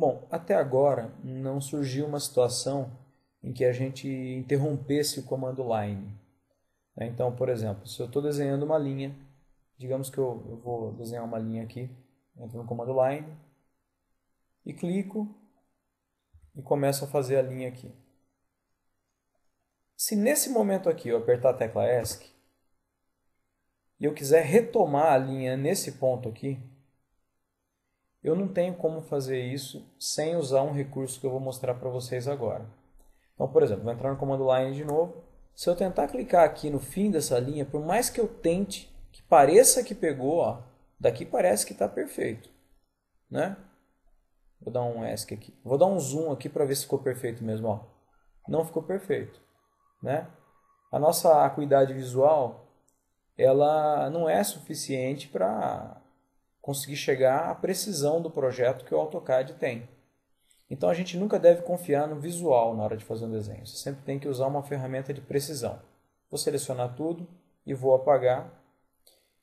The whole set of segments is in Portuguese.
Bom, até agora não surgiu uma situação em que a gente interrompesse o comando line. Então, por exemplo, se eu estou desenhando uma linha, digamos que eu vou desenhar uma linha aqui, entro no comando line e clico e começo a fazer a linha aqui. Se nesse momento aqui eu apertar a tecla ESC e eu quiser retomar a linha nesse ponto aqui, eu não tenho como fazer isso sem usar um recurso que eu vou mostrar para vocês agora. Então, por exemplo, vou entrar no comando line de novo. Se eu tentar clicar aqui no fim dessa linha, por mais que eu tente, que pareça que pegou, ó, daqui parece que está perfeito, né? Vou dar um ESC aqui. Vou dar um zoom aqui para ver se ficou perfeito mesmo, ó. Não ficou perfeito, né? A nossa acuidade visual, ela não é suficiente para conseguir chegar à precisão do projeto que o AutoCAD tem. Então a gente nunca deve confiar no visual na hora de fazer um desenho. Você sempre tem que usar uma ferramenta de precisão. Vou selecionar tudo e vou apagar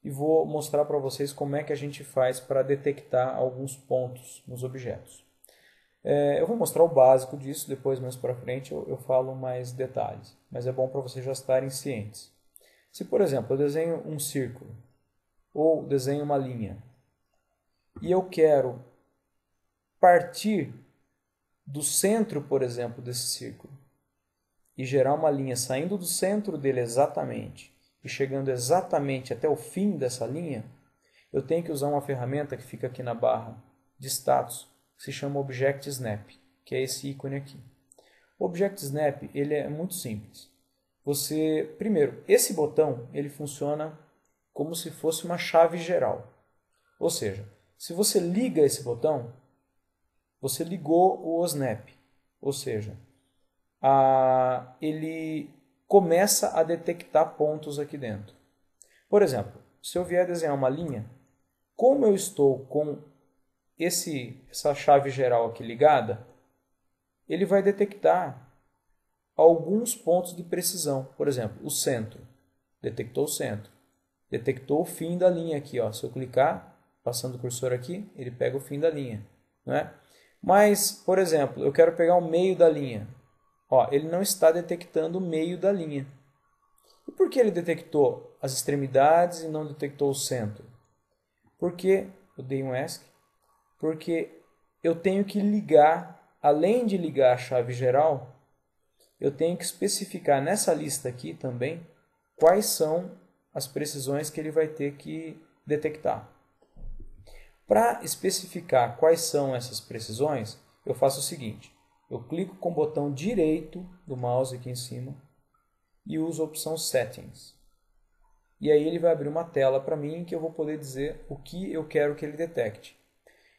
e vou mostrar para vocês como é que a gente faz para detectar alguns pontos nos objetos. Eu vou mostrar o básico disso, depois mais para frente eu falo mais detalhes, mas é bom para vocês já estarem cientes. Se, por exemplo, eu desenho um círculo ou desenho uma linha e eu quero partir do centro, por exemplo, desse círculo e gerar uma linha saindo do centro dele exatamente e chegando exatamente até o fim dessa linha, eu tenho que usar uma ferramenta que fica aqui na barra de status, que se chama Object Snap, que é esse ícone aqui. O Object Snap ele é muito simples. Primeiro, esse botão ele funciona como se fosse uma chave geral. Ou seja, se você liga esse botão, você ligou o Snap. Ou seja, ele começa a detectar pontos aqui dentro. Por exemplo, se eu vier desenhar uma linha, como eu estou com essa chave geral aqui ligada, ele vai detectar alguns pontos de precisão. Por exemplo, o centro. Detectou o centro. Detectou o fim da linha aqui. Ó. Se eu clicar, passando o cursor aqui, ele pega o fim da linha. Não é? Mas, por exemplo, eu quero pegar o meio da linha. Ó, ele não está detectando o meio da linha. E por que ele detectou as extremidades e não detectou o centro? Porque, eu dei um ESC, porque eu tenho que ligar, além de ligar a chave geral, eu tenho que especificar nessa lista aqui também quais são as precisões que ele vai ter que detectar. Para especificar quais são essas precisões, eu faço o seguinte. Eu clico com o botão direito do mouse aqui em cima e uso a opção Settings. E aí ele vai abrir uma tela para mim que eu vou poder dizer o que eu quero que ele detecte.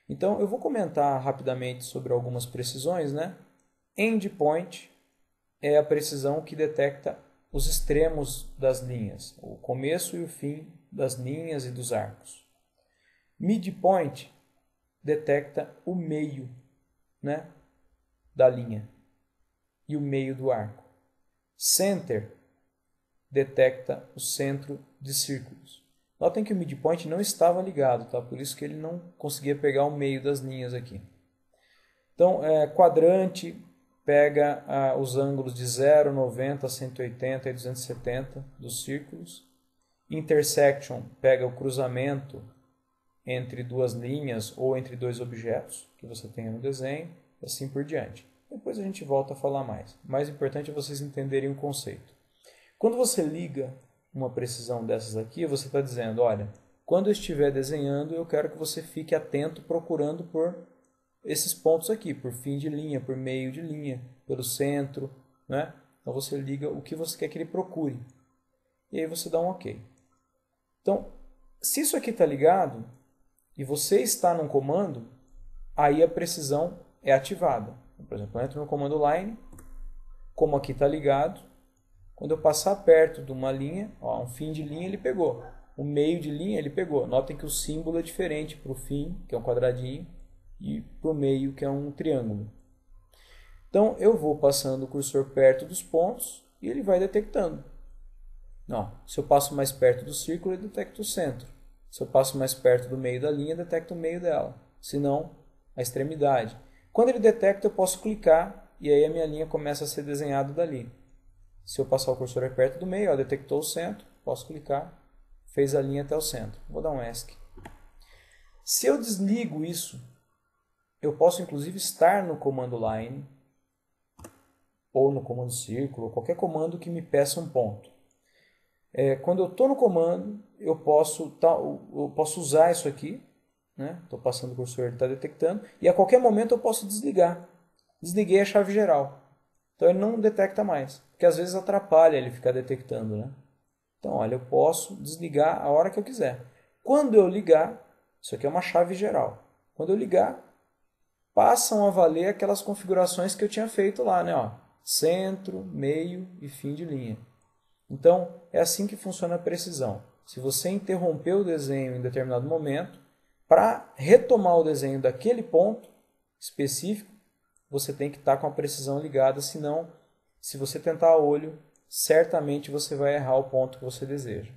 Então eu vou comentar rapidamente sobre algumas precisões, né? Endpoint é a precisão que detecta os extremos das linhas, o começo e o fim das linhas e dos arcos. Midpoint detecta o meio, né, da linha e o meio do arco. Center detecta o centro de círculos. Notem que o midpoint não estava ligado, tá? Por isso que ele não conseguia pegar o meio das linhas aqui. Então, quadrante pega os ângulos de 0, 90, 180 e 270 dos círculos. Intersection pega o cruzamento entre duas linhas ou entre dois objetos que você tenha no desenho, e assim por diante. Depois a gente volta a falar mais. O mais importante é vocês entenderem o conceito. Quando você liga uma precisão dessas aqui, você está dizendo, olha, quando eu estiver desenhando, eu quero que você fique atento procurando por esses pontos aqui, por fim de linha, por meio de linha, pelo centro, né? Então você liga o que você quer que ele procure. E aí você dá um OK. Então, se isso aqui está ligado e você está num comando, aí a precisão é ativada. Por exemplo, eu entro no comando line, como aqui está ligado, quando eu passar perto de uma linha, ó, um fim de linha ele pegou, o meio de linha ele pegou. Notem que o símbolo é diferente para o fim, que é um quadradinho, e para o meio, que é um triângulo. Então eu vou passando o cursor perto dos pontos e ele vai detectando. Ó, se eu passo mais perto do círculo, ele detecta o centro. Se eu passo mais perto do meio da linha, detecta o meio dela. Se não, a extremidade. Quando ele detecta, eu posso clicar e aí a minha linha começa a ser desenhada dali. Se eu passar o cursor perto do meio, ó, detectou o centro, posso clicar, fez a linha até o centro. Vou dar um ESC. Se eu desligo isso, eu posso inclusive estar no comando line, ou no comando círculo, ou qualquer comando que me peça um ponto. Quando eu estou no comando, eu posso usar isso aqui, né? Estou passando o cursor, ele está detectando, e a qualquer momento eu posso desligar. Desliguei a chave geral. Então ele não detecta mais, porque às vezes atrapalha ele ficar detectando, né? Então, olha, eu posso desligar a hora que eu quiser. Quando eu ligar, isso aqui é uma chave geral. Quando eu ligar, passam a valer aquelas configurações que eu tinha feito lá, né? Ó, centro, meio e fim de linha. Então, é assim que funciona a precisão. Se você interromper o desenho em determinado momento, para retomar o desenho daquele ponto específico, você tem que estar com a precisão ligada, senão, se você tentar a olho, certamente você vai errar o ponto que você deseja.